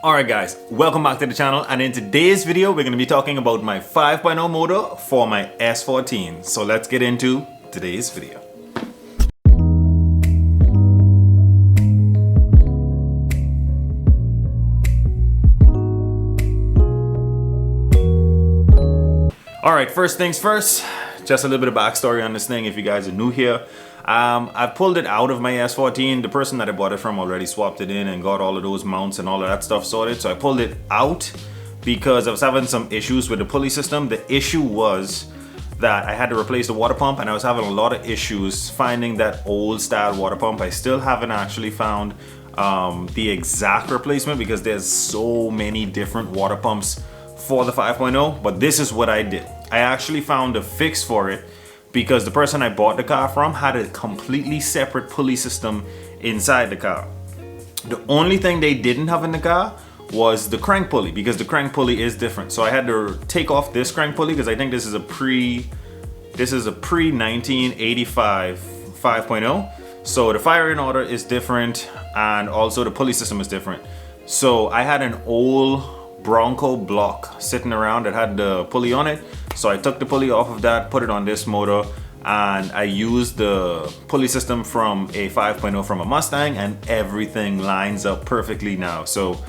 Alright guys, welcome back to the channel, and in today's video we're going to be talking about my 5.0 motor for my S14. So let's get into today's video. Alright, first things first, just a little bit of backstory on this thing if you guys are new here. I pulled it out of my S14. The person that I bought it from already swapped it in and got all of those mounts and all of that stuff sorted. So I pulled it out because I was having some issues with the pulley system. The issue was that I had to replace the water pump, and I was having a lot of issues finding that old style water pump. I still haven't actually found the exact replacement because there's so many different water pumps for the 5.0, but this is what I did. I actually found a fix for it because the person I bought the car from had a completely separate pulley system inside the car. The only thing they didn't have in the car was the crank pulley, because the crank pulley is different. So I had to take off this crank pulley because I think this is a pre 1985 5.0. So the firing order is different, and also the pulley system is different. So I had an old Bronco block sitting around that had the pulley on it. So I took the pulley off of that, put it on this motor, and I used the pulley system from a 5.0 from a Mustang, and everything lines up perfectly now. So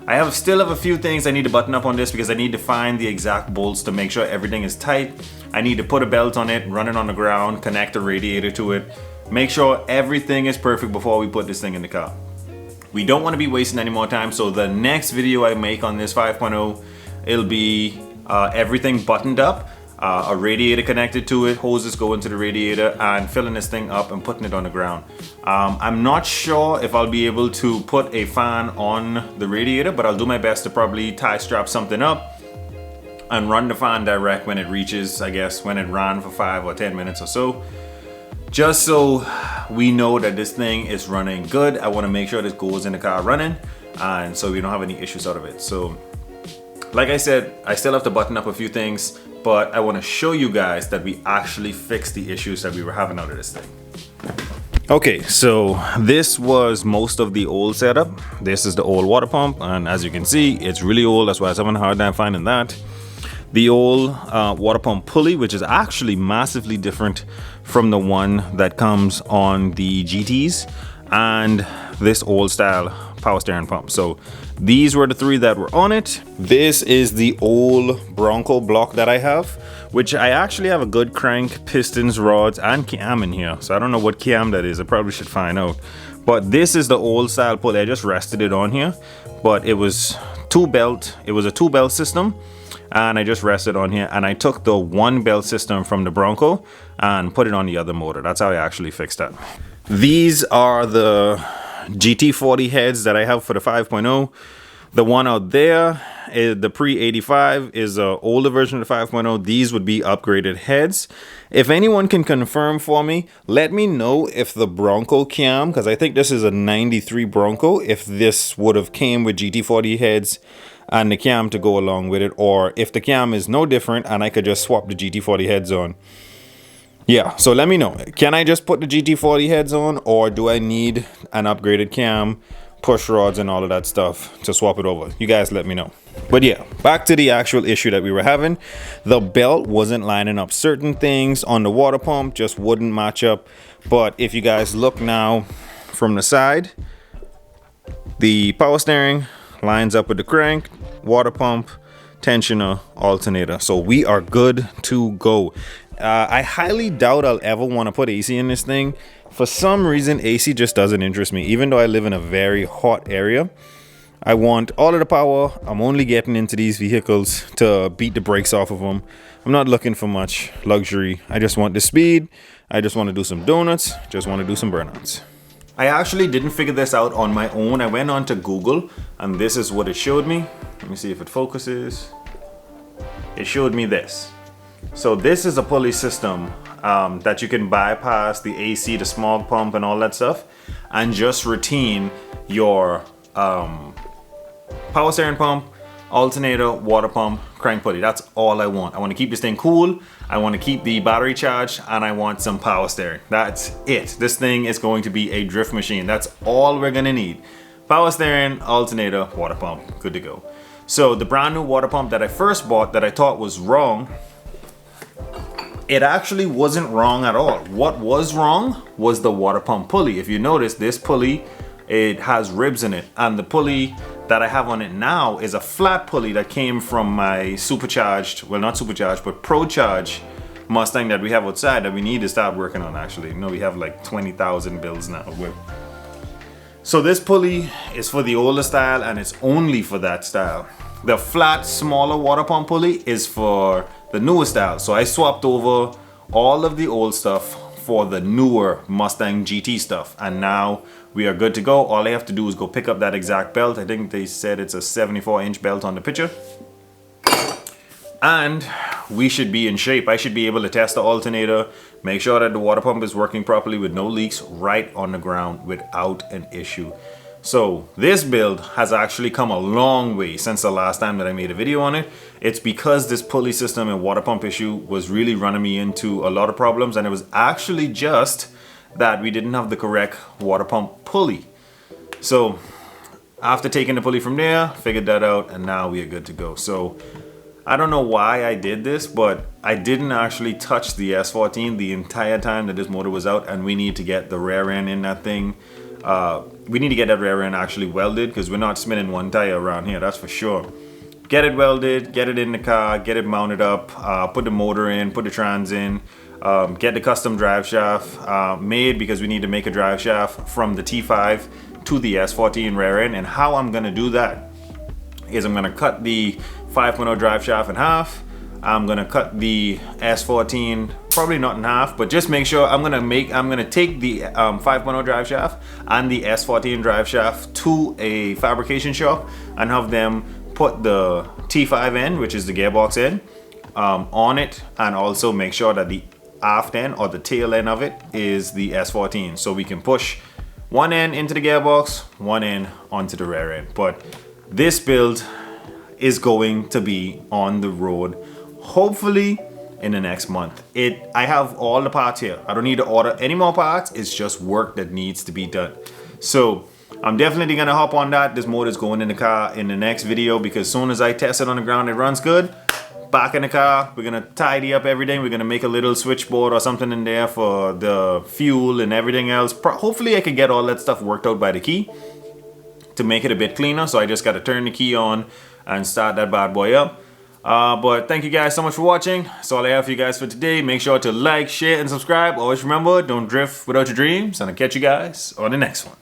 I still have a few things I need to button up on this because I need to find the exact bolts to make sure everything is tight. I need to put a belt on it, run it on the ground, connect a radiator to it, make sure everything is perfect before we put this thing in the car. We don't want to be wasting any more time, so the next video I make on this 5.0, it'll be everything buttoned up, a radiator connected to it, hoses go into the radiator, and filling this thing up and putting it on the ground. I'm not sure if I'll be able to put a fan on the radiator, but I'll do my best to probably tie strap something up and run the fan direct when it reaches, I guess, when it ran for 5 or 10 minutes or so. Just so we know that this thing is running good. I want to make sure this goes in the car running, and so we don't have any issues out of it. So like I said, I still have to button up a few things, but I want to show you guys that we actually fixed the issues that we were having out of this thing. Okay, so this was most of the old setup. This is the old water pump, and as you can see, it's really old. That's why I was having a hard time finding that. The old water pump pulley, which is actually massively different from the one that comes on the GTs, and this old style power steering pump. So these were the three that were on it. This is the old Bronco block that I have, which I actually have a good crank, pistons, rods, and cam in here. So I don't know what cam that is. I probably should find out. But this is the old style pulley. I just rested it on here, but it was two belt. It was a two belt system, and I just rested on here, and I took the one belt system from the Bronco and put it on the other motor. That's how I actually fixed that. These are the GT40 heads that I have for the 5.0. The one out there, the pre-85, is an older version of the 5.0. These would be upgraded heads. If anyone can confirm for me, let me know if the Bronco cam, because I think this is a 93 Bronco, if this would have came with GT40 heads and the cam to go along with it, or if the cam is no different and I could just swap the GT40 heads on. Yeah, so let me know. Can I just put the GT40 heads on, or do I need an upgraded cam, push rods, and all of that stuff to swap it over? You guys let me know. But yeah, back to the actual issue that we were having. The belt wasn't lining up. Certain things on the water pump just wouldn't match up. But if you guys look now from the side, the power steering lines up with the crank, water pump, tensioner, alternator. So we are good to go. I highly doubt I'll ever want to put AC in this thing. For some reason, AC just doesn't interest me. Even though I live in a very hot area, I want all of the power. I'm only getting into these vehicles to beat the brakes off of them. I'm not looking for much luxury. I just want the speed. I just want to do some donuts. Just want to do some burnouts. I actually didn't figure this out on my own. I went on to Google, and this is what it showed me. Let me see if it focuses. It showed me this. So this is a pulley system that you can bypass the AC, the smog pump, and all that stuff, and just retain your power steering pump, alternator, water pump, crank pulley. That's all I want. I want to keep this thing cool. I want to keep the battery charged, and I want some power steering. That's it. This thing is going to be a drift machine. That's all we're gonna need. Power steering, alternator, water pump, good to go. So the brand new water pump that I first bought that I thought was wrong, it actually wasn't wrong at all. What was wrong was the water pump pulley. If you notice, this pulley, it has ribs in it, and the pulley that I have on it now is a flat pulley that came from my supercharged, well, not supercharged, but pro-charge Mustang that we have outside that we need to start working on. Actually, you know, we have like 20,000 bills now. So this pulley is for the older style, and it's only for that style. The flat, smaller water pump pulley is for the newer style. So I swapped over all of the old stuff for the newer Mustang GT stuff, and now we are good to go. All I have to do is go pick up that exact belt. I think they said it's a 74-inch belt on the picture, and we should be in shape. I should be able to test the alternator, make sure that the water pump is working properly with no leaks right on the ground without an issue. So this build has actually come a long way since the last time that I made a video on it. It's because this pulley system and water pump issue was really running me into a lot of problems, and it was actually just that we didn't have the correct water pump pulley. So after taking the pulley from there, figured that out, and now we are good to go. So I don't know why I did this, but I didn't actually touch the S14 the entire time that this motor was out, and we need to get the rear end in that thing. We need to get that rear end actually welded, because we're not spinning one tire around here, that's for sure. Get it welded, get it in the car, get it mounted up, put the motor in, put the trans in, get the custom drive shaft made, because we need to make a drive shaft from the T5 to the S14 rear end. And how I'm gonna do that is I'm gonna cut the 5.0 drive shaft in half. I'm gonna cut the S14 probably not in half, but just make sure I'm gonna take the 5.0 drive shaft and the S14 drive shaft to a fabrication shop and have them put the T5 end, which is the gearbox end, on it, and also make sure that the aft end or the tail end of it is the S14, so we can push one end into the gearbox, one end onto the rear end. But this build is going to be on the road hopefully in the next month. I have all the parts here. I don't need to order any more parts. It's just work that needs to be done. So I'm definitely gonna hop on that. This motor is going in the car in the next video, because as soon as I test it on the ground, it runs good. Back in the car, we're gonna tidy up everything. We're gonna make a little switchboard or something in there for the fuel and everything else. Hopefully I can get all that stuff worked out by the key to make it a bit cleaner. So I just gotta turn the key on and start that bad boy up. But thank you guys so much for watching. That's all I have for you guys for today. Make sure to like, share, and subscribe. Always remember, don't drift without your dreams, and I'll catch you guys on the next one.